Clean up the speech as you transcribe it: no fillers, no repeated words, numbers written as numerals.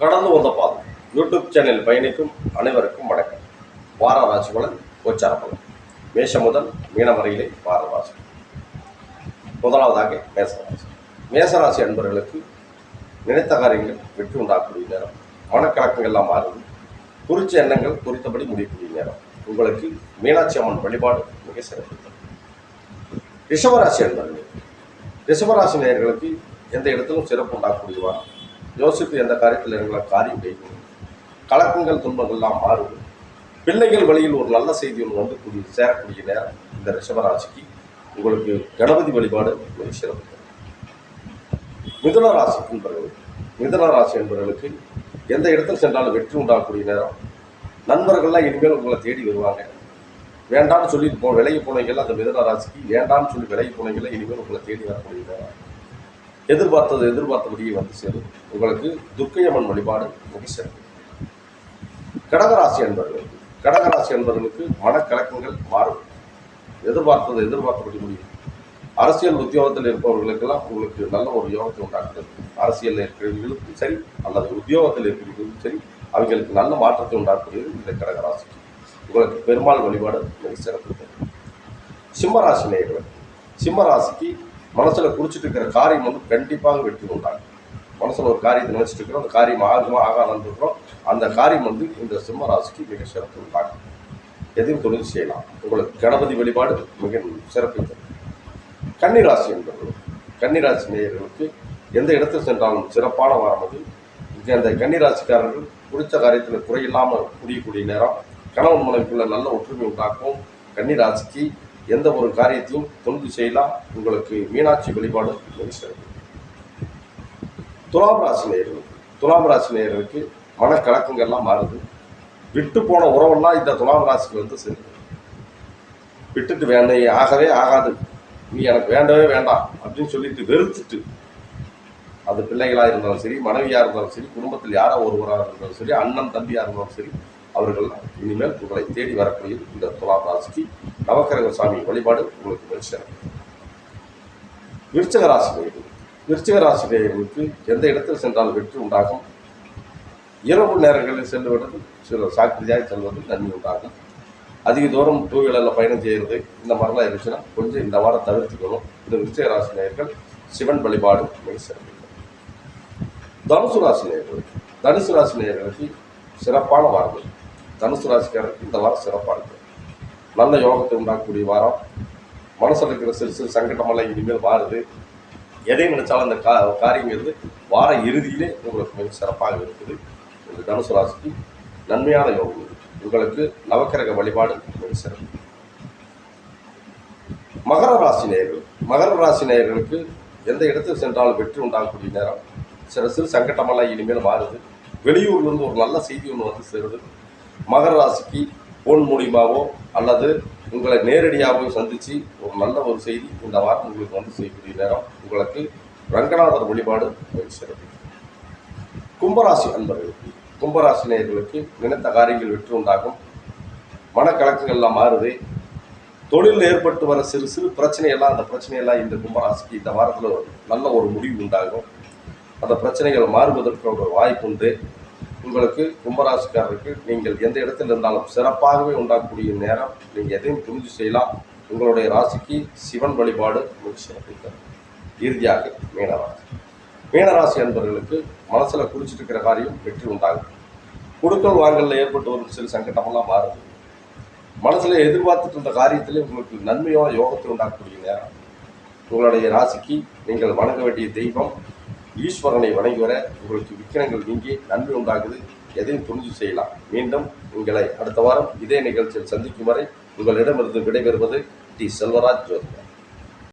கடந்து வந்த பாதை யூடியூப் சேனல் பயணிக்கும் அனைவருக்கும் வணக்கம். வார ராசி பலன் கோச்சார பலன் மேஷம் முதல் மீனம் வரையிலே வார ராசி. முதலாவதாக மேசராசி. மேசராசி அன்பர்களுக்கு நினைத்த காரியங்கள் வெற்றி உண்டாக்கக்கூடிய நேரம். மனக்கலக்கங்கள்லாம் மாறுது. குறித்த எண்ணங்கள் குறித்தபடி முடியக்கூடிய நேரம். உங்களுக்கு மீனாட்சி அம்மன் வழிபாடு மிக சிறப்பு. ரிஷபராசி அன்பர்கள். ரிஷபராசி நேயர்களுக்கு எந்த இடத்திலும் சிறப்பு உண்டாக்கக்கூடியவா. யோசித்து எந்த காரியத்தில் இருக்கிற காரியம் செய்யணும். கலக்கங்கள் துன்பங்கள்லாம் மாறுது. பிள்ளைகள் வழியில் ஒரு நல்ல செய்தி ஒன்று வந்து சேரக்கூடிய நேரம் இந்த ரிஷபராசிக்கு. உங்களுக்கு கணபதி வழிபாடு மிக சிறப்பு. மிதுன ராசி என்பவர்களுக்கு எந்த இடத்தில் சென்றாலும் வெற்றி உண்டாகக்கூடிய நேரம். நண்பர்கள்லாம் இனிமேல் உங்களை தேடி வருவாங்க. வேண்டாம்னு சொல்லி விலகி போனீங்கள் அந்த மிதுன ராசிக்கு வேண்டாம்னு சொல்லி விலகி போனீங்கள இனிமேல் உங்களை தேடி வரக்கூடிய நேரம். எதிர்பார்த்தபடியே வந்து சேரும். உங்களுக்கு துர்க்கையம்மன் வழிபாடு மிக சிறப்பு. கடகராசி என்பவர்களுக்கு மனக்கலக்கங்கள் மாறும். எதிர்பார்த்தபடி முடியும். அரசியல் உத்தியோகத்தில் இருப்பவர்களுக்கெல்லாம் உங்களுக்கு நல்ல ஒரு யோகத்தை உண்டாக்குறது. அரசியலில் இருக்கிறவர்களுக்கும் சரி அல்லது உத்தியோகத்தில் இருக்கிறவர்களுக்கும் சரி அவங்களுக்கு நல்ல மாற்றத்தை உண்டாக்குறது இந்த கடகராசிக்கு. உங்களுக்கு பெருமாள் வழிபாடு மிக சிறப்பு. சிம்மராசி நேயர்கள். சிம்மராசிக்கு மனசில் குறிச்சிட்டு இருக்கிற காரியம் வந்து கண்டிப்பாக வெற்றி உண்டாகும். மனசில் ஒரு காரியத்தை நினைச்சிட்டு இருக்கிறோம், அந்த காரியம் ஆகுமா ஆகாதான்னு இருக்கிறோம். அந்த காரியம் வந்து இந்த சிம்ம ராசிக்கு மிக சிறப்பு உண்டாகும். எதையும் தொழில் செய்யலாம். உங்களுக்கு கணபதி வழிபாடு மிக சிறப்பு. கன்னிராசி என்பவர்கள். கன்னிராசி நேயர்களுக்கு எந்த இடத்தில் சென்றாலும் சிறப்பான வாரம் அது. அந்த கன்னிராசிக்காரர்கள் பிடிச்ச காரியத்தில் குறையில்லாமல் முடியக்கூடிய நேரம். கணவன் மனைவிக்குள்ள நல்ல ஒற்றுமை உண்டாக்கும். கன்னிராசிக்கு எந்த ஒரு காரியத்தையும் தொண்டு செய்யலாம். உங்களுக்கு மீனாட்சி வழிபாடு மிக சிறப்பு. துலாம் ராசி நேயர்களுக்கு மனக்கலக்கங்கள்லாம் மாறுது. விட்டு போன உறவெல்லாம் இந்த துலாம் ராசிக்கு வந்து சேருது. விட்டுட்டு ஆகவே ஆகாது, நீ எனக்கு வேண்டவே வேண்டாம் அப்படின்னு சொல்லிட்டு வெறுத்துட்டு, அது பிள்ளைகளாக இருந்தாலும் சரி, மனைவியாக இருந்தாலும் சரி, குடும்பத்தில் யாரோ ஒருவராக இருந்தாலும் சரி, அண்ணன் தம்பியாக இருந்தாலும் சரி, அவர்கள் இனிமேல் உங்களை தேடி வரக்கூடிய இந்த துலாம் ராசிக்கு நவக்கிரக சாமி வழிபாடு உங்களுக்கு மிக சிறப்பு. விருச்சிக ராசி நேயர்களுக்கு எந்த இடத்தில் சென்றால் வெற்றி உண்டாகும். இரவு நேரங்களில் செல்லுவது சில சாக்கிரதையாக செல்வது நன்மை உண்டாகும். அதிக தூரம் டூ வீலரில் பயணம் செய்கிறது இந்த மாதிரிலாம் இருந்துச்சுன்னா கொஞ்சம் இந்த வாரம் தவிர்த்துக்கணும். இந்த விருச்சிக ராசி நேயர்கள் சிவன் வழிபாடு மிக சிறப்பு. தனுசு ராசி நேயர்களுக்கு சிறப்பான வாரம். தனுசு ராசிக்காரருக்கு இந்த வாரம் சிறப்பாக இருக்கும். நல்ல யோகத்தை உண்டாக்கக்கூடிய வாரம். மனசில் இருக்கிற சிறு சங்கடமெல்லாம் இனிமேல் மாறுது. எதை நினைச்சாலும் அந்த காரியங்கிறது வார இறுதியிலே உங்களுக்கு மிக சிறப்பாக இருக்குது. இந்த தனுசு ராசிக்கு நன்மையான யோகம் இது. உங்களுக்கு நவக்கிரக வழிபாடு மிக சிறப்பு. மகர ராசி நேயர்களுக்கு எந்த இடத்தில் சென்றாலும் வெற்றி உண்டாகக்கூடிய நேரம். சிறு சங்கடமெல்லாம் இனிமேல் மாறுது. வெளியூர்லேருந்து ஒரு நல்ல செய்தி ஒன்று வந்து சேருது. மகர ராசிக்கு போன் மூலியமாகவோ அல்லது உங்களை நேரடியாகவோ சந்தித்து ஒரு நல்ல ஒரு செய்தி இந்த வாரம் உங்களுக்கு வந்து செய்யக்கூடிய நேரம். உங்களுக்கு ரங்கநாதர் வழிபாடு மிக சிறப்பு. கும்பராசி நேயர்களுக்கு நினைத்த காரியங்கள் வெற்றி உண்டாகும். மனக்கலக்கங்கள்லாம் மாறுது. தொழிலில் ஏற்பட்டு வர சிறு பிரச்சனையெல்லாம் அந்த பிரச்சனையெல்லாம் இந்த கும்பராசிக்கு இந்த வாரத்தில் நல்ல ஒரு முடிவு உண்டாகும். அந்த பிரச்சனைகள் மாறுவதற்கு ஒரு வாய்ப்பு உண்டு. உங்களுக்கு கும்பராசிக்காரருக்கு நீங்கள் எந்த இடத்தில் இருந்தாலும் சிறப்பாகவே உண்டாக்கக்கூடிய நேரம். நீங்கள் எதையும் புரிஞ்சு செய்யலாம். உங்களுடைய ராசிக்கு சிவன் வழிபாடு மிக சிறப்பு. இறுதியாக மீனராசி என்பவர்களுக்கு மனசில் குறிச்சிட்டு இருக்கிற காரியம் வெற்றி உண்டாகும். கொடுக்கல் வாங்கலில் ஏற்பட்டு வரும் சில சங்கடமெல்லாம் மாறுது. மனசில் எதிர்பார்த்துட்டு இருந்த காரியத்திலே உங்களுக்கு நன்மையான யோகத்தை உண்டாக்கக்கூடிய நேரம். உங்களுடைய ராசிக்கு நீங்கள் வணங்க வேண்டிய தெய்வம் ஈஸ்வரனை வணங்கி வர உங்களுக்கு விக்கிரங்கள் நீங்கி நன்மை உண்டாகுது. எதையும் துணிஞ்சு செய்யலாம். மீண்டும் உங்களை அடுத்த வாரம் இதே நிகழ்ச்சியில் சந்திக்கும் வரை உங்களிடமிருந்து விடைபெறுவது டி. செல்வராஜ் ஜோதிடர்.